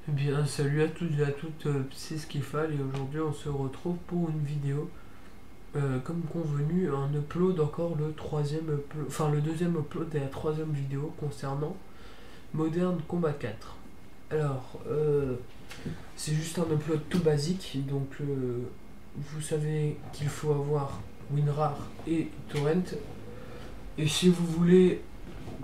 Eh bien, salut à tous et à toutes, c'est Skifal et aujourd'hui on se retrouve pour une vidéo. Comme convenu, un upload encore le deuxième upload et la troisième vidéo concernant Modern Combat 4. Alors, c'est juste un upload tout basique, donc vous savez qu'il faut avoir WinRAR et Torrent. Et si vous voulez,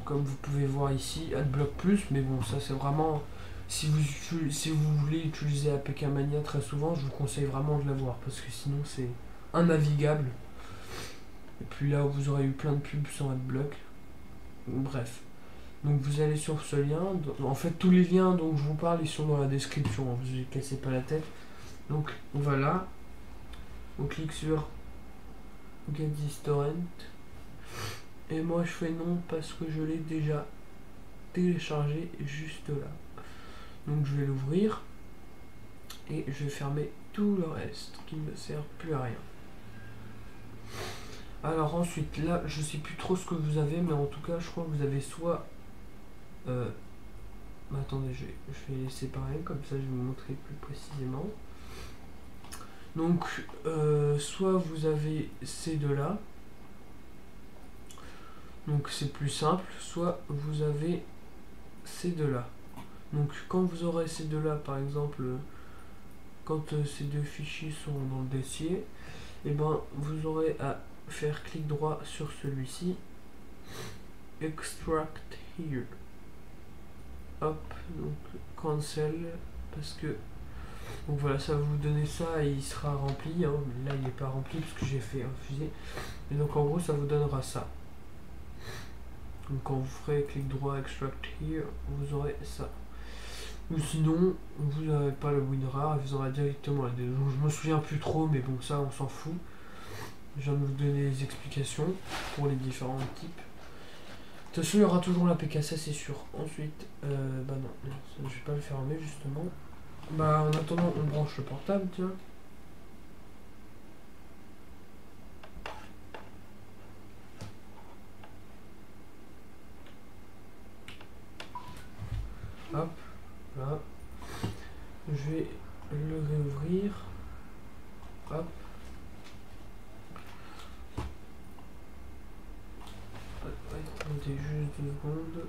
comme vous pouvez voir ici, AdBlock Plus, mais bon, ça c'est vraiment. Si vous voulez utiliser APK Mania très souvent, je vous conseille vraiment de l'avoir parce que sinon c'est innavigable. Et puis là, vous aurez eu plein de pubs sans AdBlock. Bref. Donc vous allez sur ce lien. En fait, tous les liens dont je vous parle, ils sont dans la description. Hein, vous ne cassez pas la tête. Donc voilà. On clique sur Get this torrent. Et moi, je fais non parce que je l'ai déjà téléchargé juste là. Donc je vais l'ouvrir et je vais fermer tout le reste qui ne me sert plus à rien. Alors ensuite là je sais plus trop ce que vous avez, mais en tout cas je crois que vous avez soit attendez, je vais les séparer comme ça je vais vous montrer plus précisément. Donc soit vous avez ces deux là, donc c'est plus simple, soit vous avez ces deux là. Donc quand vous aurez ces deux là, par exemple quand ces deux fichiers sont dans le dossier, et ben vous aurez à faire clic droit sur celui-ci, extract here, hop, donc cancel, parce que donc voilà, ça va vous donner ça et il sera rempli, hein. Là il n'est pas rempli parce que j'ai fait infuser, et donc en gros ça vous donnera ça. Donc quand vous ferez clic droit extract here, vous aurez ça. Ou sinon, vous n'avez pas le WinRAR, vous aurez directement la DB. Je me souviens plus trop, mais bon, ça on s'en fout. Je viens de vous donner les explications pour les différents types. De toute façon, il y aura toujours l'APK, ça c'est sûr. Ensuite, bah non, je vais pas le fermer justement. Bah en attendant, on branche le portable, tiens. Hop, là. Je vais le réouvrir. Hop. Attendez juste 2 secondes.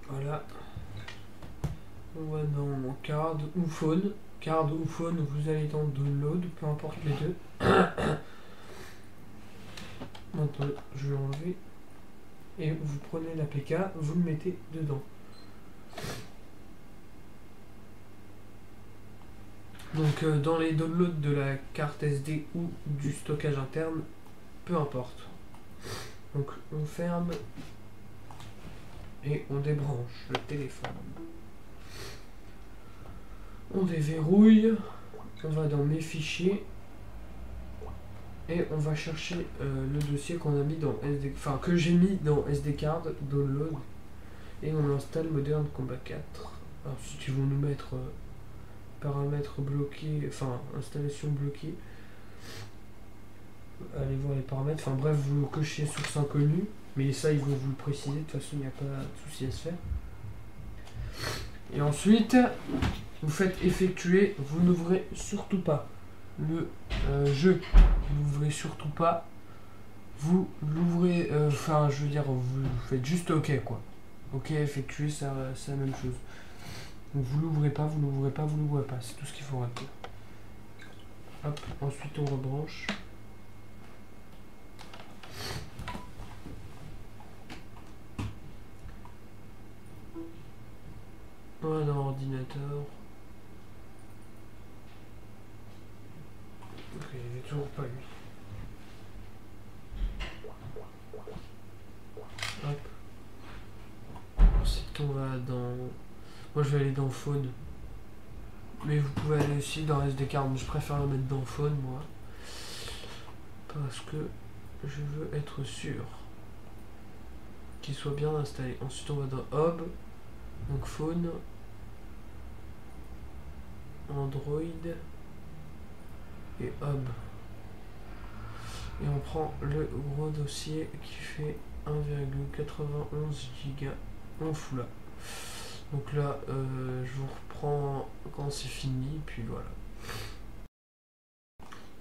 Voilà. On va dans card ou phone. Card ou phone, vous allez dans download, peu importe les deux. Maintenant, je vais enlever. Et vous prenez l'APK, vous le mettez dedans. Donc dans les downloads de la carte SD ou du stockage interne, peu importe. Donc on ferme et on débranche le téléphone. On déverrouille, on va dans mes fichiers et on va chercher le dossier qu'on a mis dans SD, enfin que j'ai mis dans SD card download, et on installe Modern Combat 4. Alors ensuite ils vont nous mettre paramètres bloqués, enfin installation bloquée. Allez voir les paramètres, enfin bref, vous cochez source inconnue, mais ça ils vont vous le préciser, de toute façon il n'y a pas de souci à se faire. Et ensuite vous faites effectuer, vous n'ouvrez surtout pas le jeu, vous n'ouvrez surtout pas, vous l'ouvrez, enfin je veux dire, vous faites juste ok quoi. Ok, effectuer, c'est la même chose. Donc vous l'ouvrez pas, vous l'ouvrez pas, vous l'ouvrez pas, c'est tout ce qu'il faut retenir. Hop, ensuite on rebranche. Voilà, dans l'ordinateur. Ok, il n'est toujours pas lui. Hop. Ensuite on va dans... Moi je vais aller dans Phone. Mais vous pouvez aller aussi dans SD card, mais je préfère le mettre dans Phone moi. Parce que je veux être sûr qu'il soit bien installé. Ensuite on va dans Hub. Donc Phone. Android. Et Hub. Et on prend le gros dossier qui fait 1,91 Go. on fout là. Donc là, je vous reprends quand c'est fini, puis voilà.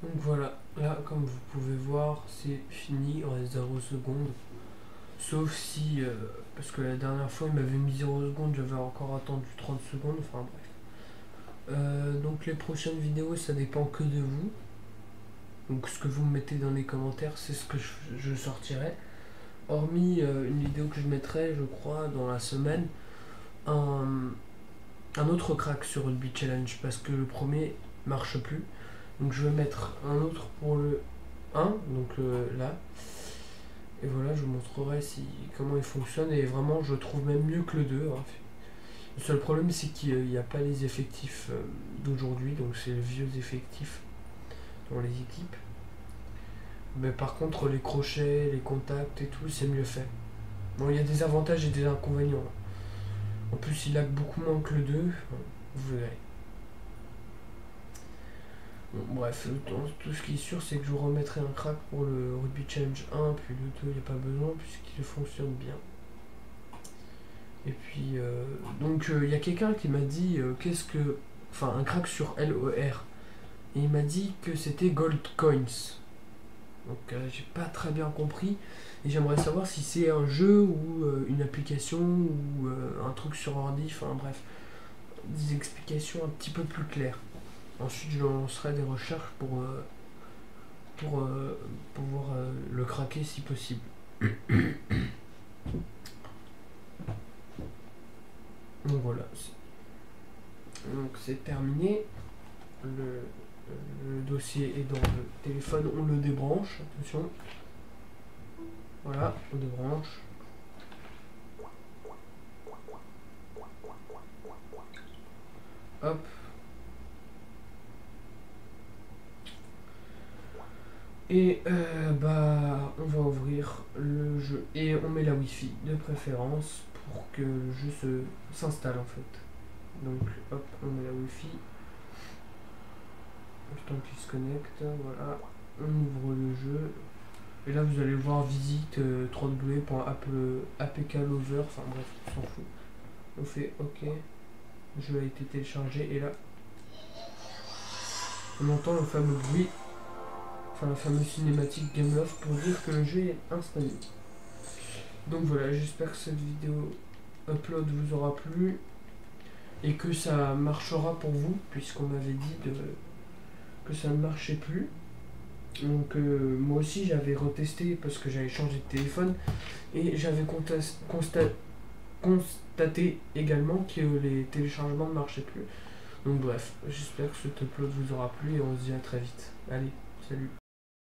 Donc voilà, là comme vous pouvez voir, c'est fini, il reste 0 secondes. Sauf si, parce que la dernière fois il m'avait mis 0 secondes, j'avais encore attendu 30 secondes, enfin bref. Donc les prochaines vidéos, ça dépend que de vous. Donc ce que vous me mettez dans les commentaires, c'est ce que je sortirai. Hormis une vidéo que je mettrai, je crois, dans la semaine, un autre crack sur Rugby Challenge, parce que le premier marche plus. Donc je vais mettre un autre pour le 1, donc là. Et voilà, je vous montrerai comment il fonctionne. Et vraiment, je trouve même mieux que le 2. Hein. Le seul problème, c'est qu'il n'y a pas les effectifs d'aujourd'hui, donc c'est les vieux effectifs dans les équipes. Mais par contre, les crochets, les contacts et tout, c'est mieux fait. Bon, il y a des avantages et des inconvénients. En plus, il lag beaucoup moins que le 2. Vous verrez. Bon, bref, tout ce qui est sûr, c'est que je vous remettrai un crack pour le Rugby Challenge 1, puis le 2, il n'y a pas besoin, puisqu'il fonctionne bien. Et puis, donc, il y a quelqu'un qui m'a dit, enfin, un crack sur LER. Et il m'a dit que c'était Gold Coins. Donc, j'ai pas très bien compris. Et j'aimerais savoir si c'est un jeu ou une application ou un truc sur ordi, enfin bref. Des explications un petit peu plus claires. Ensuite, je lancerai des recherches pour pouvoir le craquer si possible. Donc voilà. Donc c'est terminé. Le dossier est dans le téléphone. On le débranche. Attention. Voilà, on débranche. Hop. Et on va ouvrir le jeu et on met la Wi-Fi de préférence pour que le jeu s'installe en fait. Donc hop, on met la Wi-Fi. Le temps qu'il se connecte, voilà. On ouvre le jeu. Et là vous allez voir visite www.apklover, enfin bref, on s'en fout. On fait OK. Le jeu a été téléchargé et là on entend le fameux bruit. Enfin la fameuse cinématique Game Off pour dire que le jeu est installé. Donc voilà, j'espère que cette vidéo upload vous aura plu et que ça marchera pour vous, puisqu'on m'avait dit que ça ne marchait plus. Donc moi aussi j'avais retesté parce que j'avais changé de téléphone et j'avais constaté également que les téléchargements ne marchaient plus. Donc bref, j'espère que cet upload vous aura plu et on se dit à très vite. Allez, salut.